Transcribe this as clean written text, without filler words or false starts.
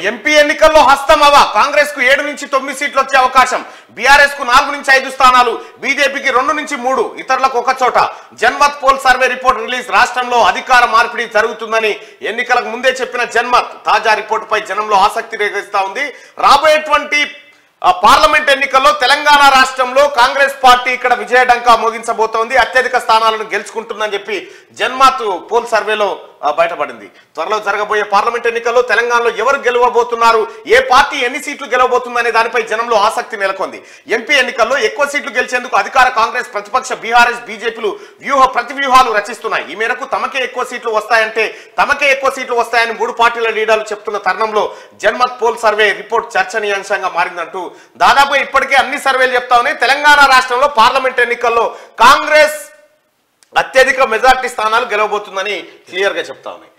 MP ఎన్నికల్లో హస్తమవ కాంగ్రెస్ కు 7 నుంచి 9 సీట్లు వచ్చే అవకాశం, బీఆర్ఎస్ కు 4 నుంచి 5 స్థానాలు, బీజేపీకి 2 నుంచి 3, ఇతరులకు ఒక చోట. Janmat pole survey report release, రాష్ట్రంలో అధికార మార్పిడి జరుగుతుందని ఎన్నికలకు ముందే చెప్పిన జన్మత్ తాజా రిపోర్టుపై జనంలో ఆసక్తి రేగిస్తా ఉంది. రాబోయేటువంటి పార్లమెంట్ ఎన్నికల్లో తెలంగాణ రాష్ట్రంలో కాంగ్రెస్ పార్టీ ఇక్కడ విజయడంకా మోగించబోతోంది, అత్యధిక స్థానాలను గెలుచుకుంటుందని చెప్పి జన్మత్ పోల్ సర్వేలో బయటపడింది. త్వరలో జరగబోయే పార్లమెంట్ ఎన్నికల్లో తెలంగాణలో ఎవరు గెలవబోతున్నారు, ఏ పార్టీ ఎన్ని సీట్లు గెలవబోతుందనే దానిపై జనంలో ఆసక్తి నెలకొంది. ఎంపీ ఎన్నికల్లో ఎక్కువ సీట్లు గెలిచేందుకు అధికార కాంగ్రెస్, ప్రతిపక్ష బీఆర్ఎస్, బీజేపీలు ప్రతివ్యూహాలు రచిస్తున్నాయి. ఈ మేరకు తమకే ఎక్కువ సీట్లు వస్తాయని 3 పార్టీల లీడర్లు చెప్తున్న తరుణంలో జన్మత్ పోల్ సర్వే రిపోర్ట్ చర్చనీయాంశంగా మారిందంటూ దాదాపు ఇప్పటికే అన్ని సర్వేలు చెప్తా ఉన్నాయి. తెలంగాణ రాష్ట్రంలో పార్లమెంట్ ఎన్నికల్లో కాంగ్రెస్ అత్యధిక మెజార్టీ స్థానాలు గెలవబోతుందని క్లియర్ గా చెప్తా ఉన్నాయి.